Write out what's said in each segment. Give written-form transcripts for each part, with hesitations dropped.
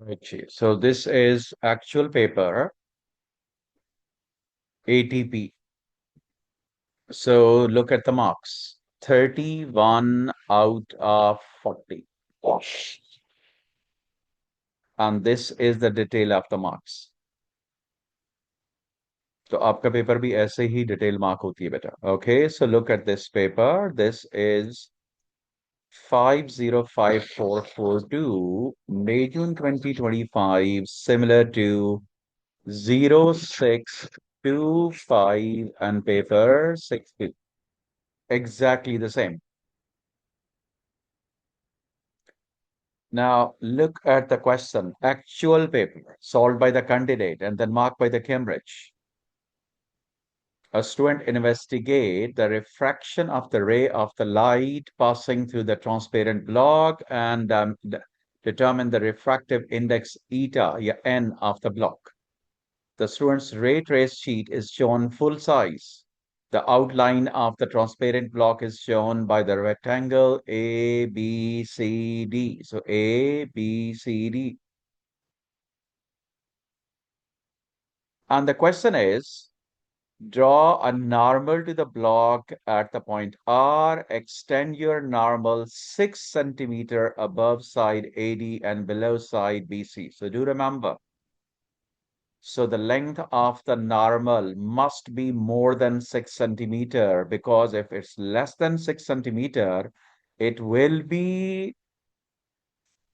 Right, Chief. So this is actual paper, ATP. So look at the marks. 31 out of 40. And this is the detail of the marks. तो आपका paper भी ऐसे ही detail mark होती है बेटा. Okay, so look at this paper. This is 505442, May June 2025, similar to 0625 and paper 60. Exactly the same. Now look at the question. Actual paper solved by the candidate and then marked by the Cambridge. A student investigate the refraction of the ray of the light passing through the transparent block and determine the refractive index eta, yeah, n of the block. The student's ray trace sheet is shown full size. The outline of the transparent block is shown by the rectangle A, B, C, D. So A, B, C, D. And the question is, draw a normal to the block at the point R. Extend your normal 6 centimeter above side AD and below side BC. So do remember, so the length of the normal must be more than 6 centimeter, because if it's less than 6 centimeter, it will be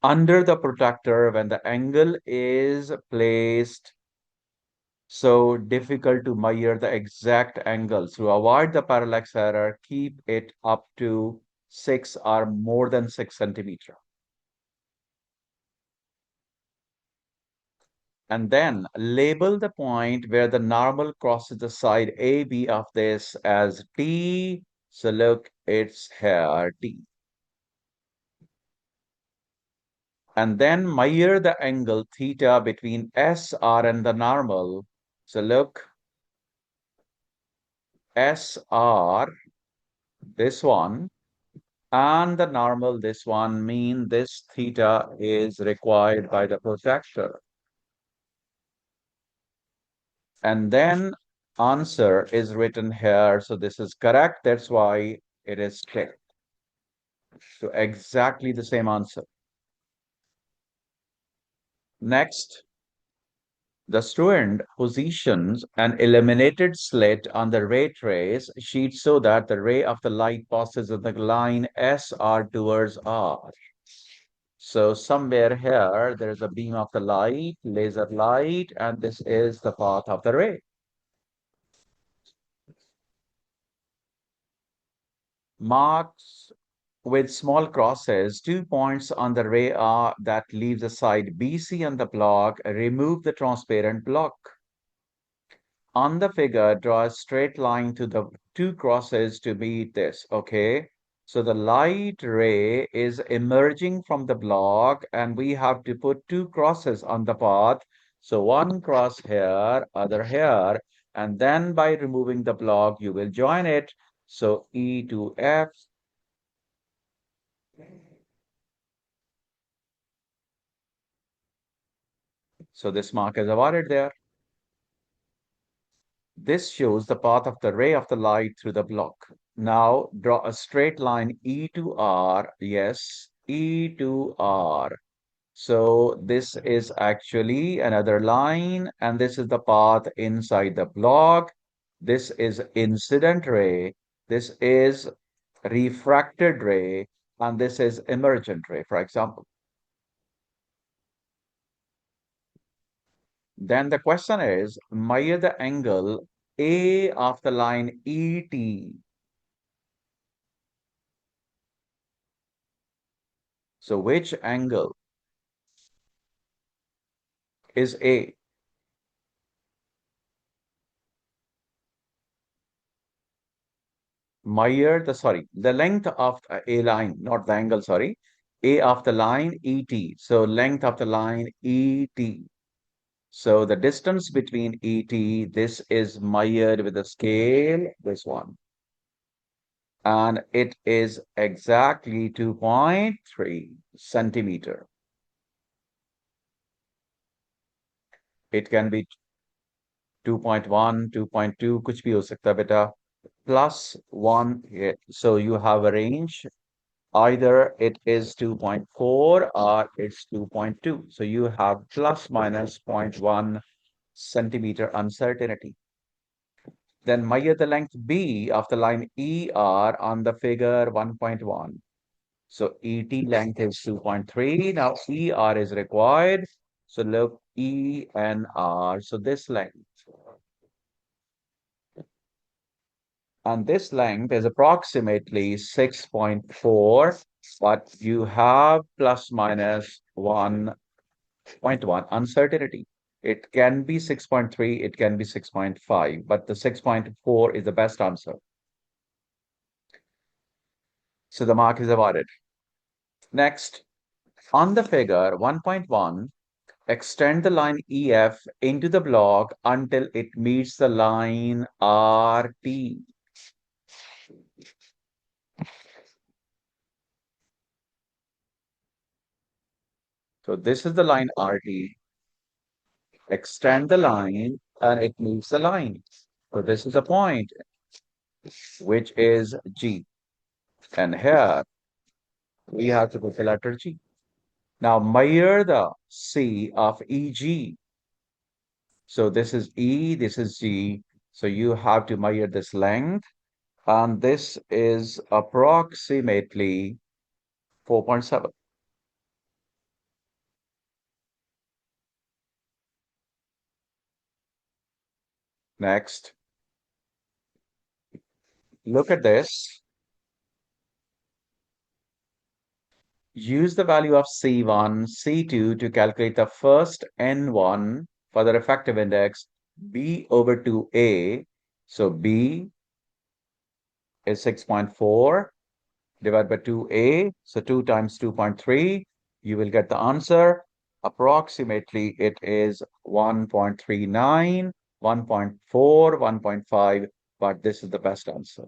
under the protector when the angle is placed. So difficult to measure the exact angle. To avoid the parallax error, keep it up to 6 or more than 6 centimeter. And then label the point where the normal crosses the side AB of this as T. So look, it's here, T. And then measure the angle theta between SR and the normal. So look, SR, this one, and the normal, this one, mean this theta is required by the protector. And then answer is written here. So this is correct. That's why it is ticked. So exactly the same answer. Next, the student positions an illuminated slit on the ray trace sheet so that the ray of the light passes in the line SR towards R. So somewhere here, there's a beam of the light, laser light, and this is the path of the ray. Marks with small crosses, 2 points on the ray are that leave the side BC on the block. Remove the transparent block. On the figure, draw a straight line to the two crosses to meet this, okay? So the light ray is emerging from the block and we have to put two crosses on the path. So one cross here, other here, and then by removing the block, you will join it. So E to F. So this mark is awarded there. This shows the path of the ray of the light through the block. Now draw a straight line E to R. Yes, E to R. So this is actually another line, and this is the path inside the block. This is incident ray. This is refracted ray, and this is emergent ray, for example. Then the question is, measure the angle A of the line ET. So which angle is A? Measure the length of a line, not the angle, sorry. A of the line ET. So length of the line ET. So the distance between ET, this is measured with a scale, this one. And it is exactly 2.3 centimeter. It can be 2.1, 2.2, कुछ भी हो सकता है बेटा. +1. So you have a range. Either it is 2.4 or it's 2.2. So you have plus minus zero point 0.1 centimeter uncertainty. Then measure the length B of the line ER on the figure 1.1. So ET length is 2.3. Now ER is required. So look, E and R. So this length. And this length is approximately 6.4, but you have plus minus 1.1 uncertainty. It can be 6.3, it can be 6.5, but the 6.4 is the best answer. So the mark is awarded. Next, on the figure 1.1, extend the line EF into the block until it meets the line RT. So this is the line RT. Extend the line and it meets the line. So this is a point, which is G. And here we have to put the letter G. Now measure the C of EG. So this is E, this is G. So you have to measure this length. And this is approximately 4.7. Next, look at this. Use the value of C1, C2 to calculate the first N1 for the refractive index B over 2A. So B is 6.4 divided by 2A. So 2 times 2.3, you will get the answer. Approximately it is 1.39, 1.4, 1.5, but this is the best answer.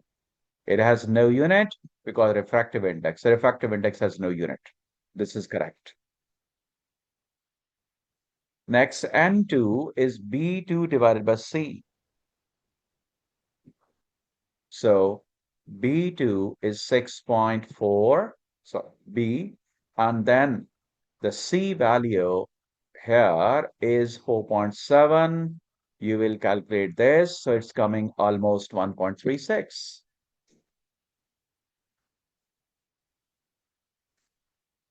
It has no unit because refractive index. The refractive index has no unit. This is correct. Next, N2 is B2 divided by C. So B2 is 6.4, so B, and then the C value here is 4.7. You will calculate this, so it's coming almost 1.36.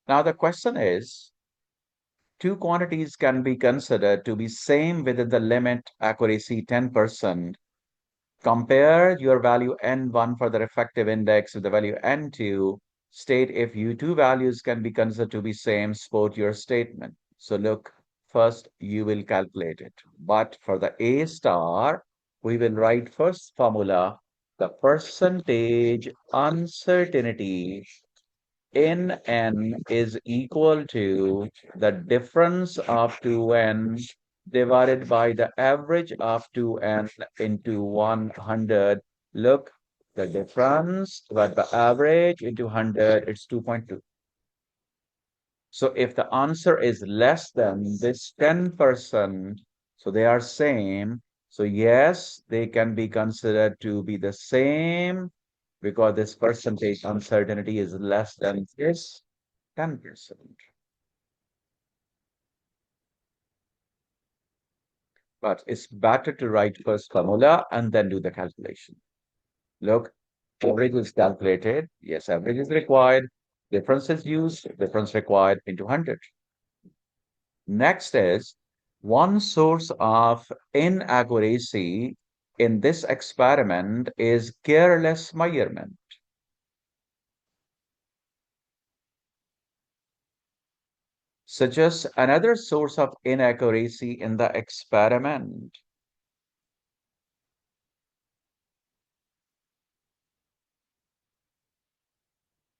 Now the question is, two quantities can be considered to be same within the limit accuracy 10%. Compare your value N1 for the refractive index with the value N2. State if you two values can be considered to be same, support your statement. So look, first you will calculate it. But for the A star, we will write first formula, the percentage uncertainty in N is equal to the difference of 2N divided by the average of 2N into 100. Look, the difference divided by average into 100, it's 2.2. So if the answer is less than this 10%, so they are same. So yes, they can be considered to be the same because this percentage uncertainty is less than this 10%. But it's better to write first formula and then do the calculation. Look, average is calculated. Yes, average is required. Difference is used. Difference required into 100. Next is one source of inaccuracy in this experiment is careless measurement. Suggest another source of inaccuracy in the experiment.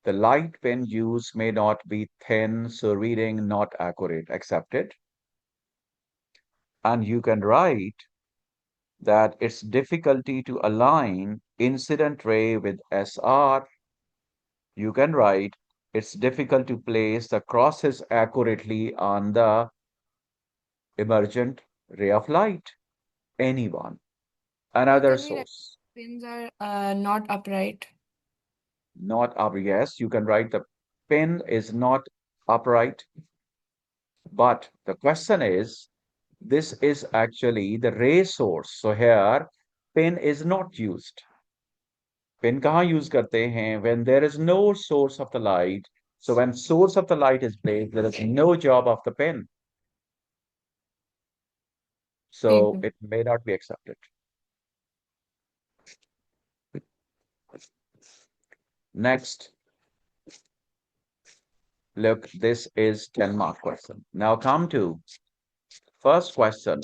The light pen used may not be thin, so reading not accurate. Accepted. And you can write that it's difficulty to align incident ray with SR. You can write it's difficult to place the crosses accurately on the emergent Ray of light, anyone, How another can we write source. pins are not upright? Not up, yes, you can write the pin is not upright, but the question is, this is actually the ray source. So here, pin is not used. Pin कहाँ use करते हैं? When there is no source of the light. So when source of the light is placed, there is no job of the pin. ठीक So है. it may not be accepted. Next, look, this is 10-mark question. Now come to first question,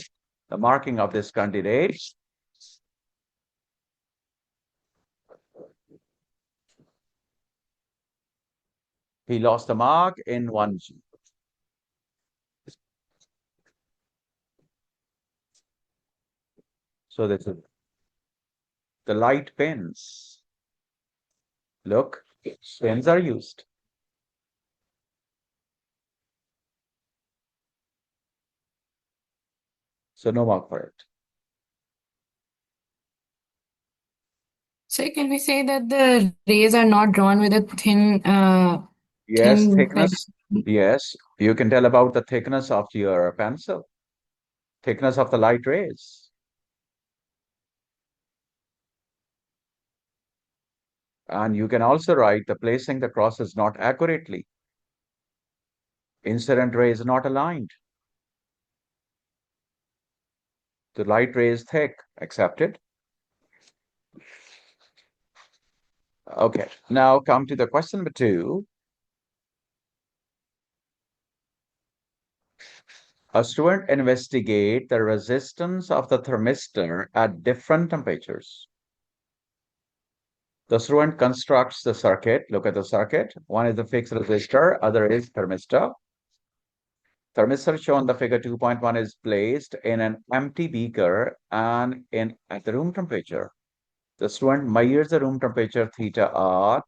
the marking of this candidate. He lost a mark in 1G. So this is the light pins. Look, pins are used. So no mark for it. So can we say that the rays are not drawn with a Yes, thin like thickness. Yes, you can tell about the thickness of your pencil, thickness of the light rays. And you can also write the placing the crosses not accurately. Incident ray is not aligned. The light ray is thick. Accepted. Okay, now come to the question number 2. A student investigate the resistance of the thermistor at different temperatures. The student constructs the circuit. Look at the circuit. One is the fixed resistor, other is thermistor. Thermistor shown the figure 2.1 is placed in an empty beaker and in at the room temperature. The student measures the room temperature theta R,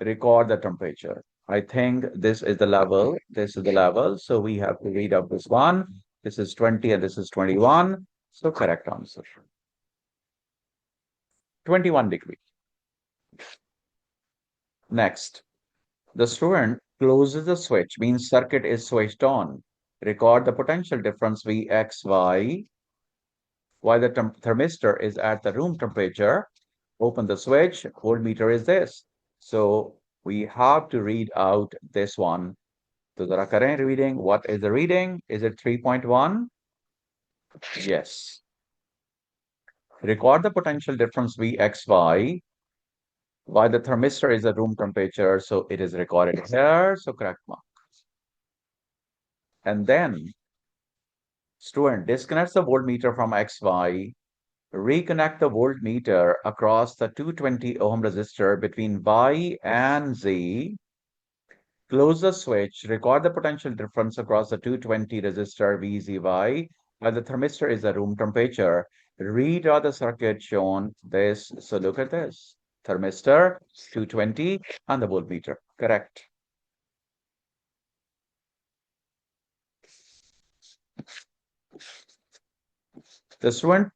record the temperature. I think this is the level. This is the level. So we have to read up this one. This is 20 and this is 21. So correct answer. 21 degree. Next, the student closes the switch, means circuit is switched on. Record the potential difference Vxy while the thermistor is at the room temperature. Open the switch, voltmeter is this. So we have to read out this one. So the current reading, what is the reading? Is it 3.1? Yes. Record the potential difference Vxy while the thermistor is at room temperature. So it is recorded here. So correct mark. And then student disconnects the voltmeter from XY, reconnect the voltmeter across the 220 ohm resistor between Y and Z, close the switch, record the potential difference across the 220 resistor VZY, while the thermistor is at room temperature. Redraw the circuit shown this. So look at this. Thermistor, 220, and the voltmeter. Correct. The student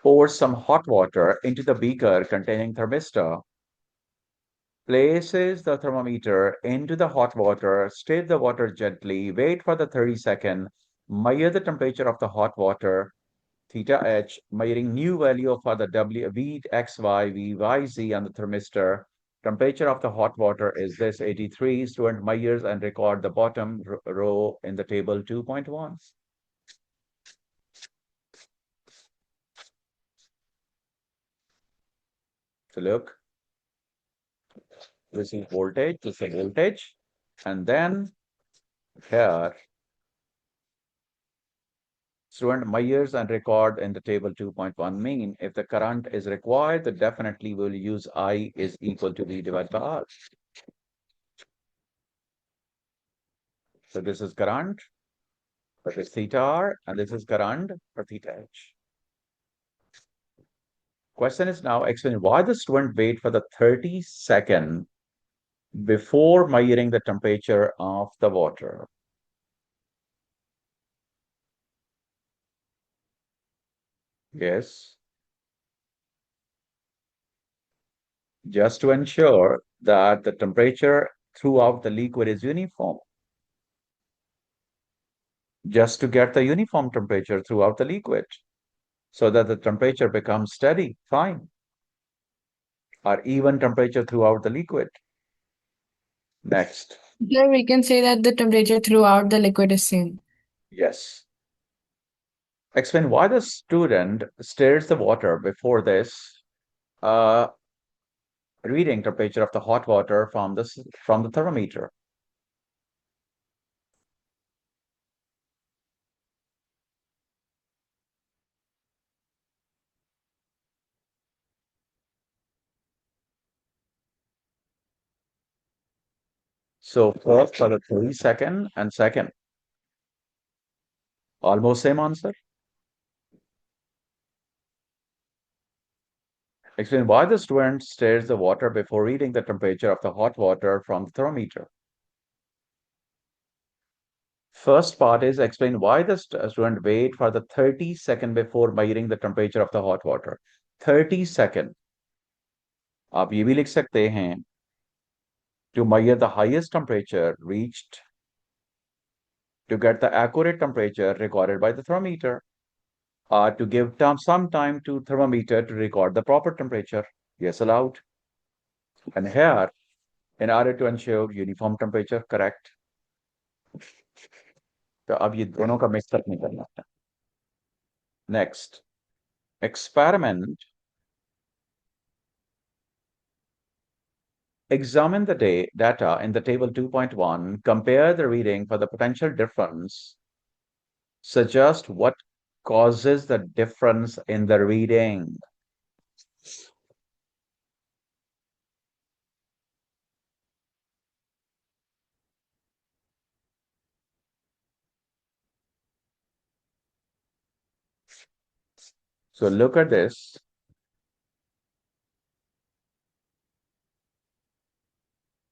pours some hot water into the beaker containing thermistor, places the thermometer into the hot water, stir the water gently, wait for the 30-second, measure the temperature of the hot water, theta H, measuring new value for the W, V, X, Y, V, Y, Z on the thermistor. Temperature of the hot water is this 83. Student measures and record the bottom row in the table 2.1. So look, this is voltage, and then here student measures and record in the table 2.1 mean. If the current is required, then definitely we'll use I is equal to V divided by R. So this is current, that is theta R, and this is current for theta H. Question is now explain why the student wait for the 30-second before measuring the temperature of the water. Yes. Just to ensure that the temperature throughout the liquid is uniform. Just to get the uniform temperature throughout the liquid so that the temperature becomes steady, fine, or even temperature throughout the liquid. Next. Here we can say that the temperature throughout the liquid is same. Yes. Explain why the student stirs the water before this uh, reading temperature of the hot water from the thermometer. So first for the 3 second and second, almost same answer. Explain why the student stirs the water before reading the temperature of the hot water from the thermometer. First part is explain why the student wait for the 30 second before measuring the temperature of the hot water. 30 second. आप ये भी लिख सकते हैं to measure the highest temperature reached to get the accurate temperature recorded by the thermometer, to give some time to thermometer to record the proper temperature. Yes, allowed. And here, in order to ensure uniform temperature, correct. तो अब ये दोनों का mix up नहीं करना है. Next, experiment. Examine the data in the table 2.1. Compare the reading for the potential difference. Suggest what causes the difference in the reading. So look at this.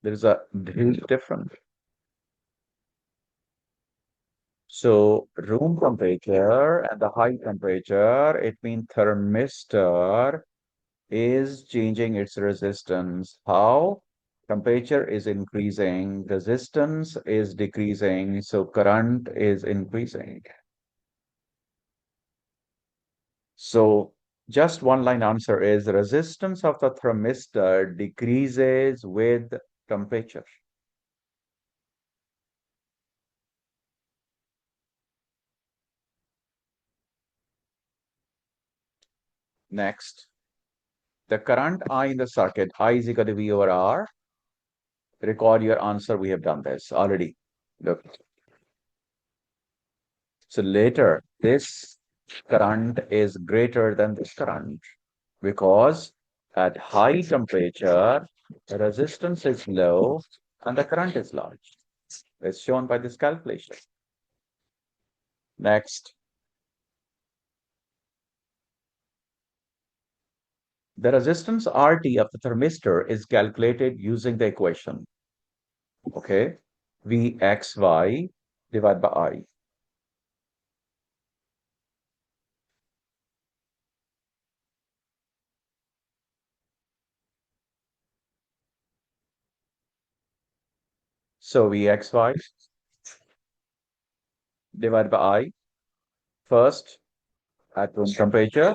There is a huge difference. So room temperature and the high temperature, it means thermistor is changing its resistance. How? Temperature is increasing, resistance is decreasing, so current is increasing. So just one line answer is resistance of the thermistor decreases with temperature. Next, the current I in the circuit, I is equal to V over R. Record your answer. We have done this already. Look. So later, this current is greater than this current because at high temperature, the resistance is low and the current is large. It's shown by this calculation. Next, the resistance RT of the thermistor is calculated using the equation. Okay, Vxy divided by I. So Vxy divided by I. First at room temperature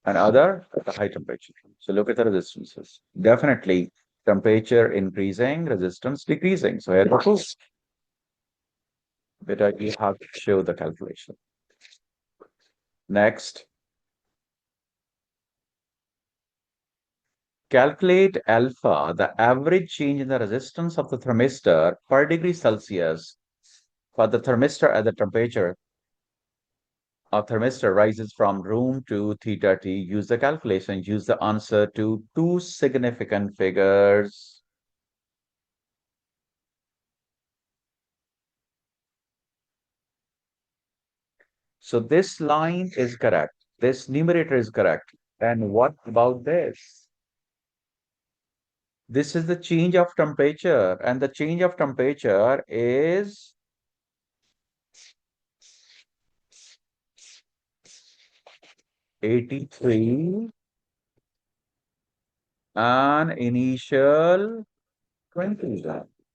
and other at the high temperature. So look at the resistances. Definitely temperature increasing, resistance decreasing. So here the proof. But you have to show the calculation. Next, calculate alpha, the average change in the resistance of the thermistor per degree Celsius for the thermistor at the temperature of thermistor rises from room to theta T. Use the calculation, use the answer to two significant figures. So this line is correct. This numerator is correct. And what about this? This is the change of temperature, and the change of temperature is 83 and initial 20.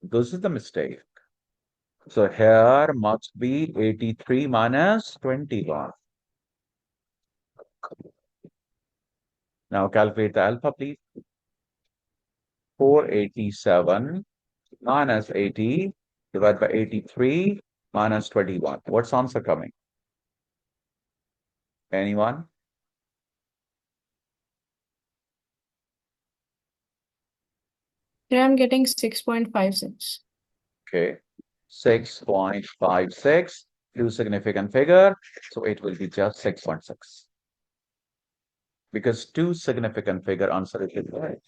This is the mistake. So here must be 83 minus 21. Now calculate the alpha, please. 487 minus 80 divided by 83 minus 21. What's answer coming? Anyone? Here I'm getting 6.56. Okay. 6.56, two significant figure. So it will be just 6.6. Because two significant figure answer is right.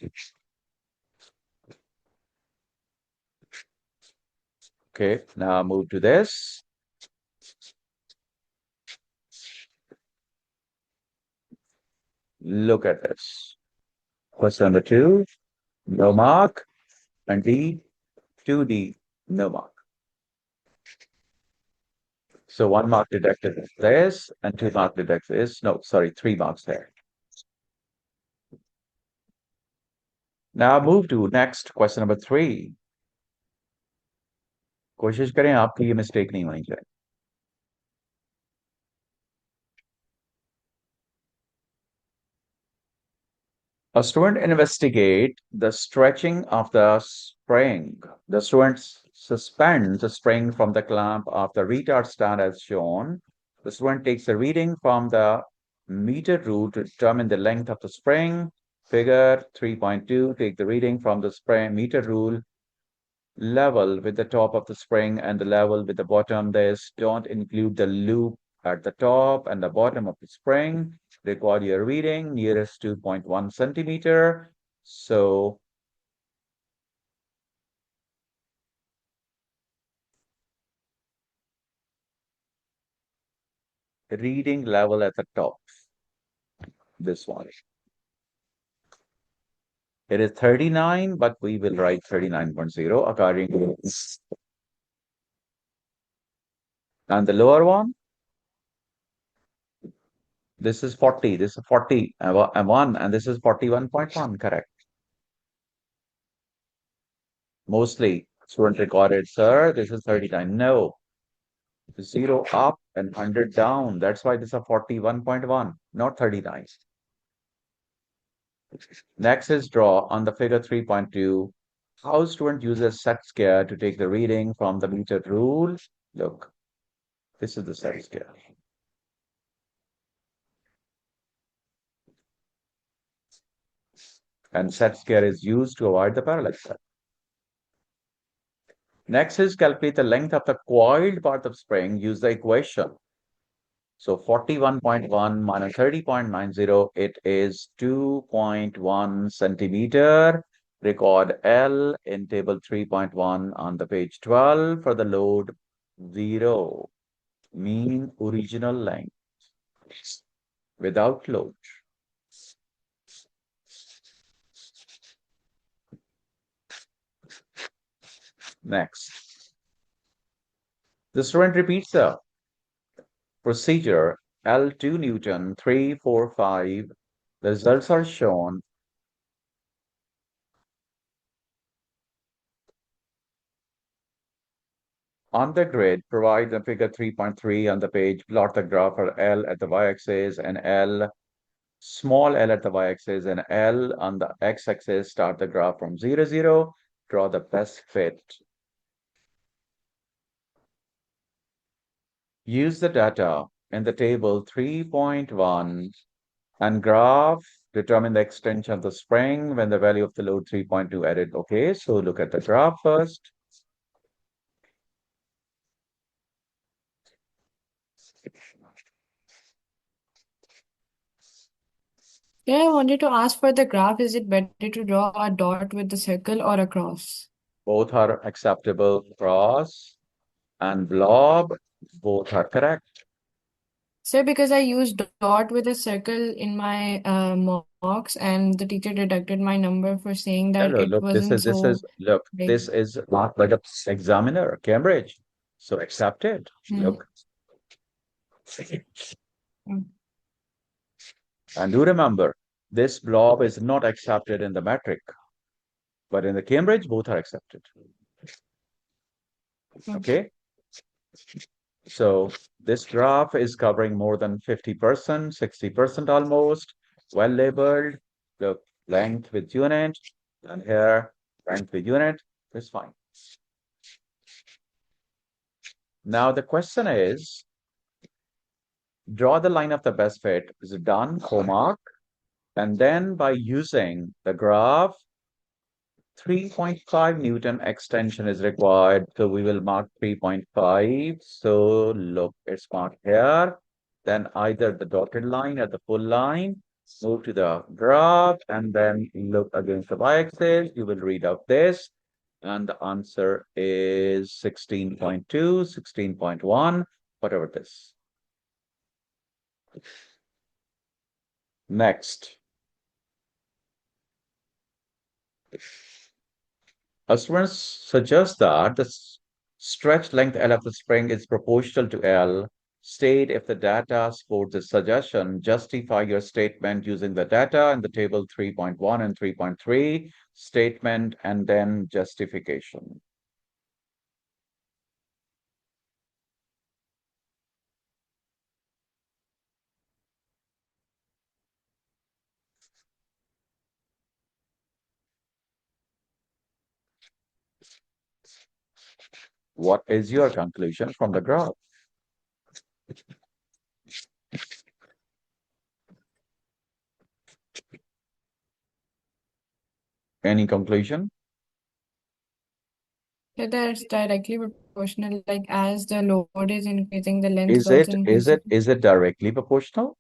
Okay, now move to this. Look at this. Question number 2, no mark, and D, 2D, no mark. So 1 mark deducted is this, and 2 mark deducted is, no, sorry, 3 marks there. Now move to next question number 3. कोशिश करें आपकी ये mistake नहीं होनी चाहिए. A student investigate the stretching of the spring. The student suspends the spring from the clamp of the retard stand as shown. The student takes a reading from the meter rule to determine the length of the spring. Figure 3.2, take the reading from the spring meter rule level with the top of the spring and the level with the bottom. This don't include the loop at the top and the bottom of the spring. Record your reading nearest 2.1 centimeter. So reading level at the top, this one. It is 39, but we will write 39.0 according to this. And the lower one, this is 40, this is 40 and 1, and this is 41.1, correct. Mostly student recorded, sir, this is 39. No, 0 up and 100 down. That's why this is a 41.1, not 39. Next is draw on the figure 3.2. How student uses set scale to take the reading from the meter rule. Look, this is the set scale. And set scale is used to avoid the parallax set. Next is calculate the length of the coiled part of spring. Use the equation. So 41.1 minus 30.90, it is 2.1 centimeter. Record L in table 3.1 on the page 12 for the load 0, mean original length without load. Next, the student repeats the procedure L2 Newton 3, 4, 5. The results are shown. On the grid, provide the figure 3.3 on the page, plot the graph for L at the y-axis and L, small l at the y-axis and L on the x-axis. Start the graph from 0, 0. Draw the best fit. Use the data in the table 3.1 and graph, determine the extension of the spring when the value of the load 3.2 added. Okay, so look at the graph first. Yeah, I wanted to ask for the graph. Is it better to draw a dot with the circle or a cross? Both are acceptable. Cross and blob, both are correct. Sir, because I used dot with a circle in my mocks, and the teacher deducted my number for saying that Hello, it look, wasn't so big. this is not like a examiner, Cambridge. So accepted. Hmm. Look. Hmm. And do remember, this blob is not accepted in the metric, but in the Cambridge, both are accepted. Okay. So this graph is covering more than 50%, 60% almost, well labeled, the length with unit, and here, length with unit is fine. Now the question is, draw the line of the best fit. Is it done? Mark. And then by using the graph, 3.5 Newton extension is required. So we will mark 3.5. So look, it's marked here. Then either the dotted line or the full line, move to the graph and then look against the y-axis. You will read out this. And the answer is 16.2, 16.1, whatever it is. Next. Students suggest that the stretch length L of the spring is proportional to L. State if the data supports this suggestion. Justify your statement using the data in the table 3.1 and 3.3. Statement and then justification. What is your conclusion from the graph? Any conclusion? So that's directly proportional. Like as the load is increasing, the length is Is also it increasing. directly proportional?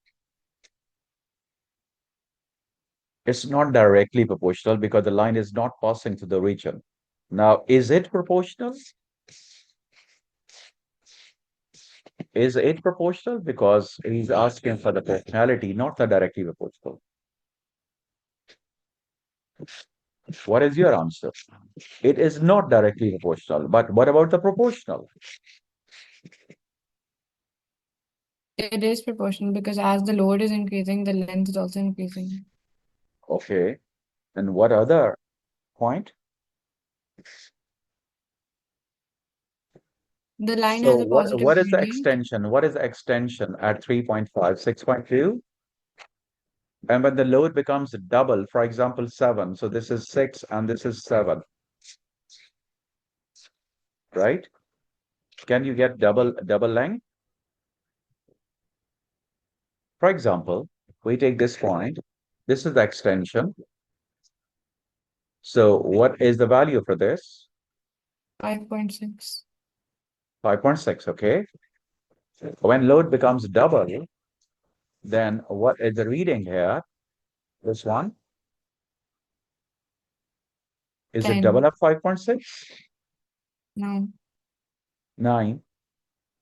It's not directly proportional because the line is not passing through the region. Now, is it proportional? Is it proportional? Because he's asking for the proportionality, not the directly proportional. What is your answer? It is not directly proportional, but what about the proportional? It is proportional because as the load is increasing, the length is also increasing. Okay. And what other point? The line So has a positive what is the gradient. extension? What is the extension at 3.5, 6.2? And when the load becomes double, for example, 7, so this is 6 and this is 7, right? Can you get double length? For example, we take this point. This is the extension. So what is the value for this? 5.6. 5.6, okay. When load becomes double, then what is the reading here? This one. Is it double 10. of 5.6? No. 9.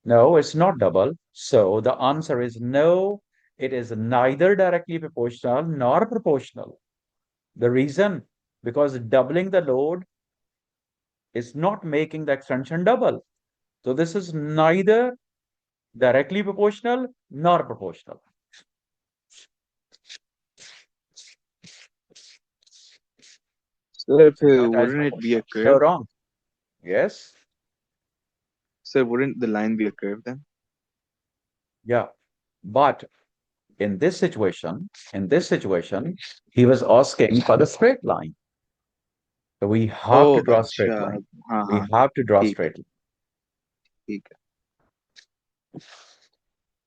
No, it's not double. So the answer is no. It is neither directly proportional nor proportional. The reason, because doubling the load is not making the extension double. So this is neither directly proportional nor proportional. Sir, if, So data is wouldn't it be a proportional. curve? So wrong. Yes. Sir, wouldn't the line be a curve then? Yeah. But in this situation, he was asking for the straight line. So we have to Oh, draw a straight acha. line. हाँ We हाँ have to draw a ठीक है straight line. ठीक है.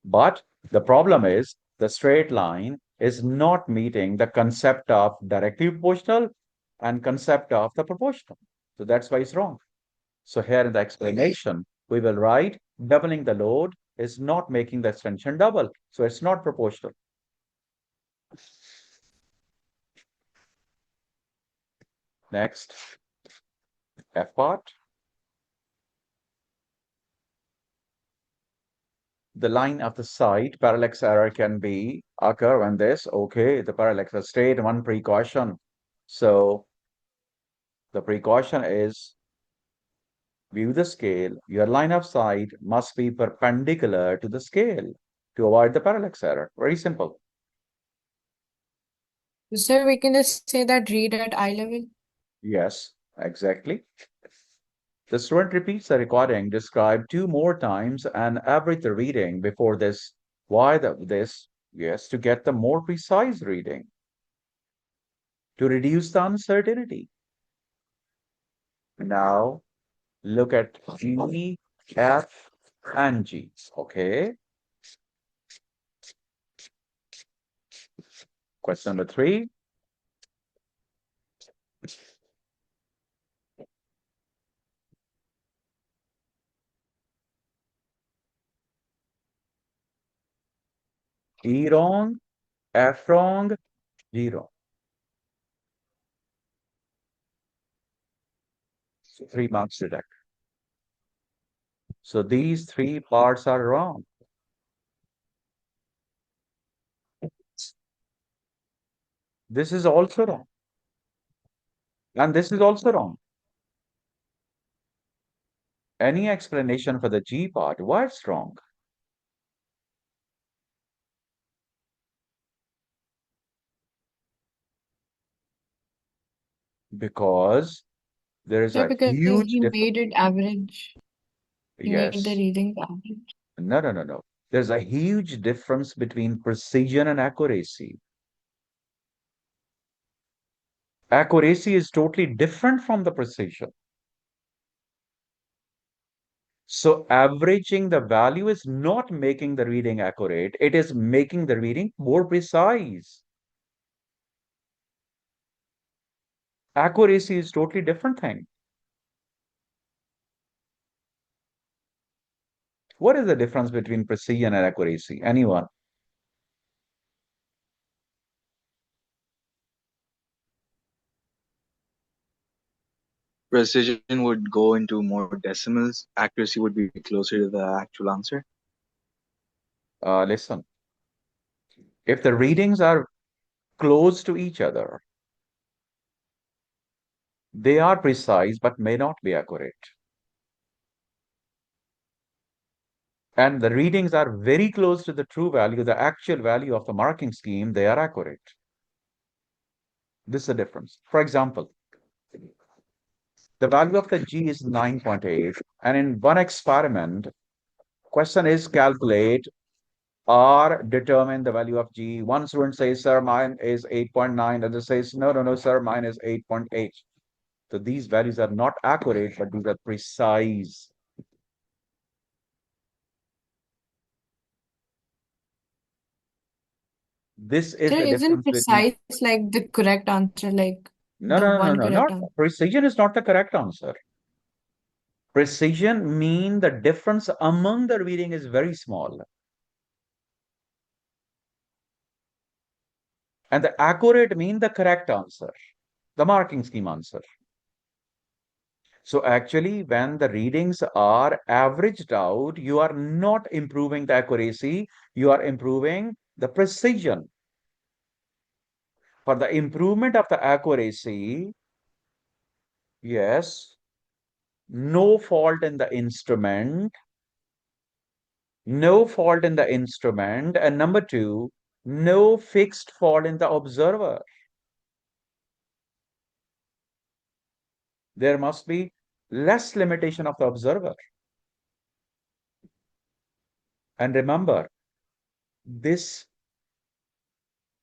But the problem is the straight line is not meeting the concept of directly proportional and concept of the proportional. So that's why it's wrong. So here in the explanation, we will write doubling the load is not making the extension double. So it's not proportional. Next, F part. The line of the side parallax error can be occur when this, okay, the parallax is straight, one precaution. So the precaution is view the scale. Your line of sight must be perpendicular to the scale to avoid the parallax error. Very simple. Sir, we can just say that read at eye level. Yes, exactly. The student repeats the recording described 2 more times and average the reading before this. Why this? Yes, to get the more precise reading, to reduce the uncertainty. Now look at G, F, and G. Okay. Question number 3. E wrong, F wrong, G wrong. So 3 marks deduct. So these 3 parts are wrong. This is also wrong. And this is also wrong. Any explanation for the G part? Why it's wrong? Because there is Sir, a because huge he difference. made it average. He made the Yes. reading average. No, no, no, no. There's a huge difference between precision and accuracy. Accuracy is totally different from the precision. So averaging the value is not making the reading accurate. It is making the reading more precise. Accuracy is totally different thing. What is the difference between precision and accuracy? Anyone? Precision would go into more decimals. Accuracy would be closer to the actual answer. Listen. If the readings are close to each other, they are precise but may not be accurate. And the readings are very close to the true value, the actual value of the marking scheme, they are accurate. This is the difference. For example, the value of the G is 9.8, and in one experiment, question is calculate or determine the value of G. One student says, sir, mine is 8.9. Other says, no, no, no, sir, mine is 8.8. So these values are not accurate, but these are precise. This is Sir, the isn't difference between. precise like the correct answer, like No, the no, no, no, one no, correct not answer? precision is not the correct answer. Precision mean the difference among the reading is very small. And the accurate mean the correct answer, the marking scheme answer. So actually, when the readings are averaged out, you are not improving the accuracy, you are improving the precision. For the improvement of the accuracy, yes, no fault in the instrument, no fault in the instrument, and number 2, no fixed fault in the observer. There must be less limitation of the observer. And remember, this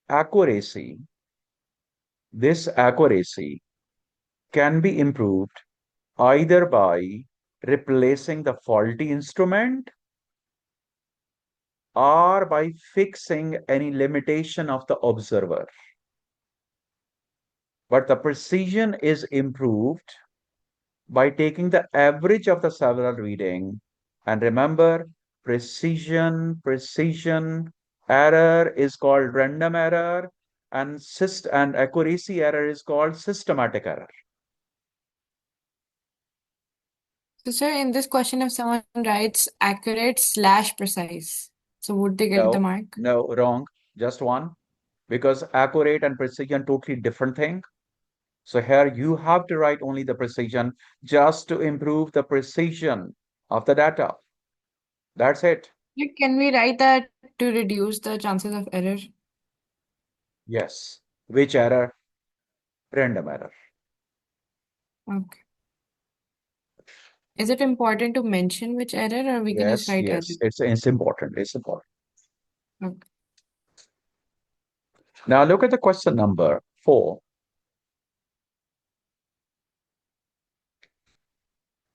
accuracy, this accuracy can be improved either by replacing the faulty instrument or by fixing any limitation of the observer. But the precision is improved by taking the average of the several reading. And remember, precision error is called random error, and accuracy error is called systematic error. So, sir, in this question, if someone writes accurate slash precise, so would they get the No, mark? no, wrong. Just one. Because accurate and precision totally different thing. So here you have to write only the precision just to improve the precision of the data. That's it. Like, can we write that to reduce the chances of error? Yes. Which error? Random error. Okay. Is it important to mention which error, or we can just Yes, write error? yes. It's important. It's important. Okay. Now look at the question number 4.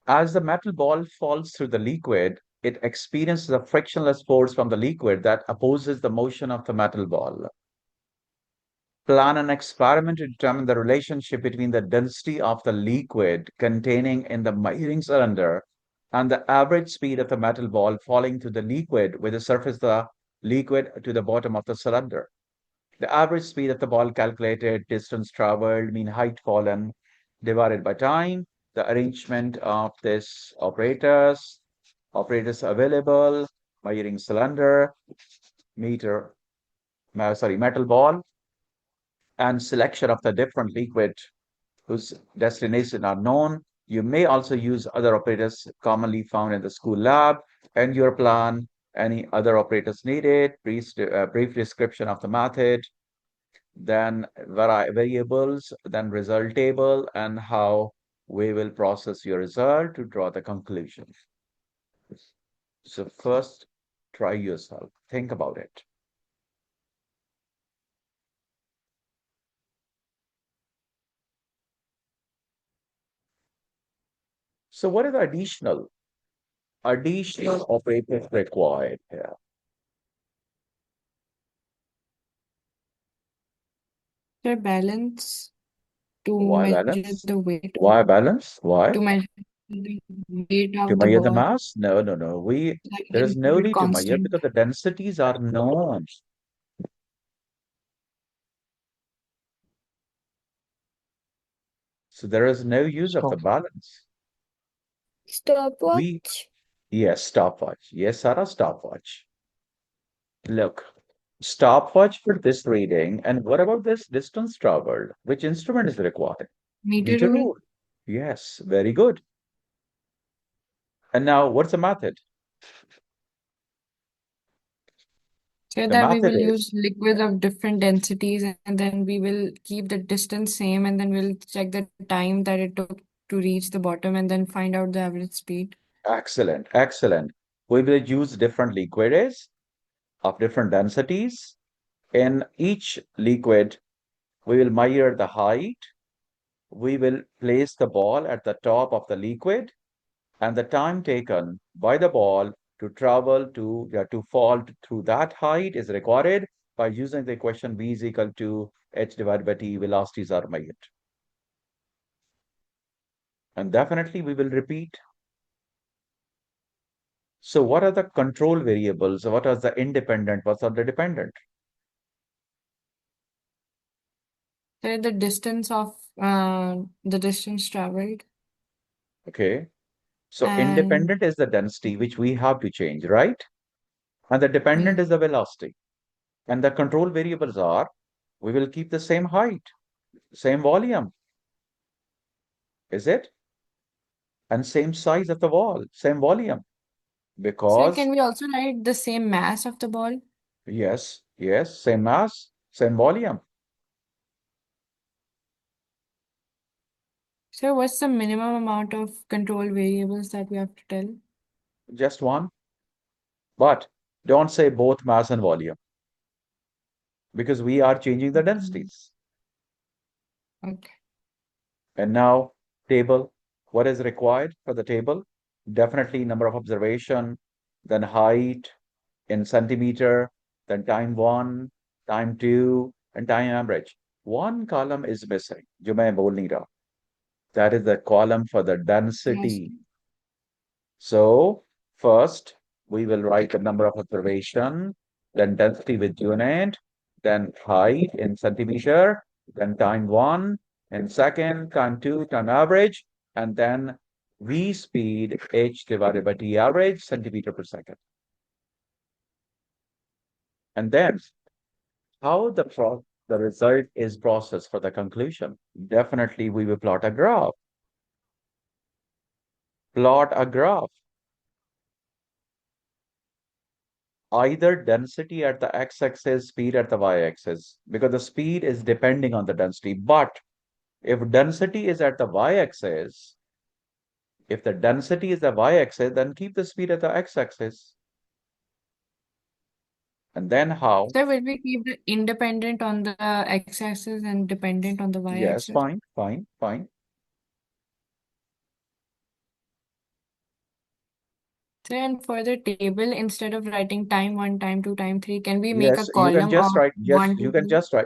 As the metal ball falls through the liquid, it experiences a frictionless force from the liquid that opposes the motion of the metal ball. Plan an experiment to determine the relationship between the density of the liquid containing in the measuring cylinder and the average speed of the metal ball falling through the liquid with the surface of the liquid to the bottom of the cylinder. The average speed of the ball calculated, distance traveled, mean height fallen, divided by time, the arrangement of this operators available, measuring cylinder, metal ball, and selection of the different liquid whose destination are known. You may also use other operators commonly found in the school lab and your plan. Any other operators needed, brief description of the method, then variables, then result table, and how we will process your result to draw the conclusion. So first, try yourself. Think about it. So what are the additional operators required here? Sir, balance to Why measure balance? the weight, Why balance? Why? to measure the weight To of the measure the ball, mass? No, no, no. like There can is no keep it need to measure constant. because the densities are known. So there is no use of the Stop. balance. We, Stopwatch. yes, stopwatch. Yes, Sarah, stopwatch. Look, stopwatch for this reading. And what about this distance traveled? Which instrument is required? Meter Meter rule. rule. Yes, very good. And now what's the method? So The that we method will is use liquids of different densities, and then we will keep the distance same, and then we'll check the time that it took to reach the bottom, and then find out the average speed. excellent, excellent. We will use different liquids of different densities. In each liquid, we will measure the height. We will place the ball at the top of the liquid, and the time taken by the ball to fall through that height is recorded by using the equation v is equal to h divided by t. Velocities are measured. And definitely we will repeat. So what are the control variables? What are the independent? What are the dependent? So the distance traveled, Okay. So and independent is the density, which we have to change, right? And the dependent yeah. is the velocity. And the control variables are, we will keep the same height, same volume, is it? And same size of the wall, same volume. So Because, can we also write the same mass of the ball? yes, yes, same mass, same volume. So what's the minimum amount of control variables that we have to tell? Just one. But don't say both mass and volume because we are changing the Mhm. densities. Okay. And now, table. What is required for the table? Definitely number of observation, then height in centimeter, then time one, time two, and time average. One column is missing. जो मैं बोल नहीं रहा. That is the column for the Yes. density. So first we will write the number of observation, then density with unit, then height in centimeter, then time one, and second, time two, time average, and then V speed h divided by t average centimeter per second. And then how the result is processed for the conclusion. Definitely we will plot a graph. Plot a graph. either density at the x-axis, speed at the y-axis, because the speed is depending on the density. But if density is at the y-axis, if the density is the y-axis, then keep the speed at the x-axis. And then how? So will we keep the independent on the x-axis and dependent on the Yes, y-axis? fine, fine, fine. So and for the table, instead of writing time 1, time 2, time 3, can we make a Yes, you can column just of write, yes, 1 to 3?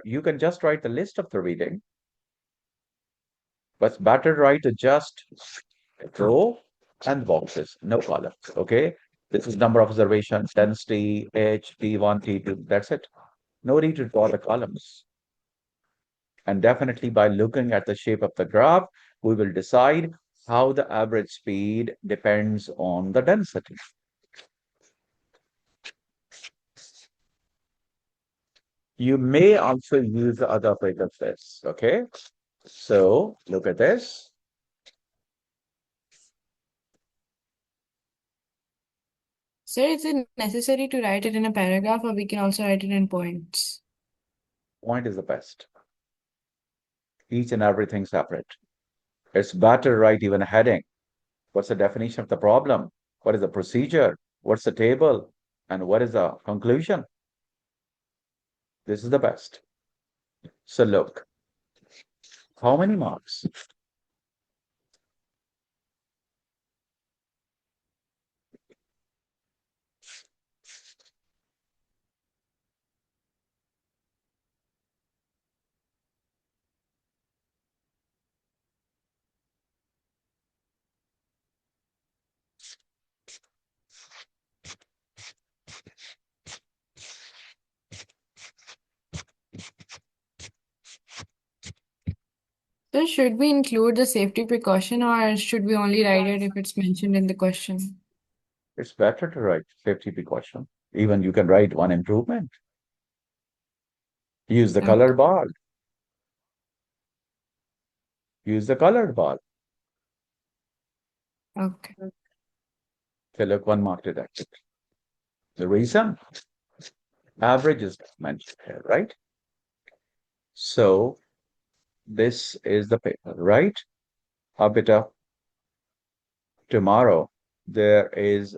you can just write the list of the reading, but it's better write just row and boxes, no columns. Okay. This is number of observations, density, H, T1, T2. That's it. No need to draw the columns. And definitely by looking at the shape of the graph, we will decide how the average speed depends on the density. You may also use the other operator this. Okay. So look at this. So is it necessary to write it in a paragraph, or we can also write it in points? Point is the best. Each and everything separate. It's better to write even a heading. What's the definition of the problem? What is the procedure? What's the table? And what is the conclusion? This is the best. So look, how many marks? So should we include the safety precaution, or should we only write it if it's mentioned in the question? It's better to write 50 precaution. Even you can write one improvement. Use the Okay. colored bar. Use the colored bar. Okay. Okay, look, 1 mark deducted. The reason? Average is mentioned here, right? So this is the paper, right? Abita, tomorrow there is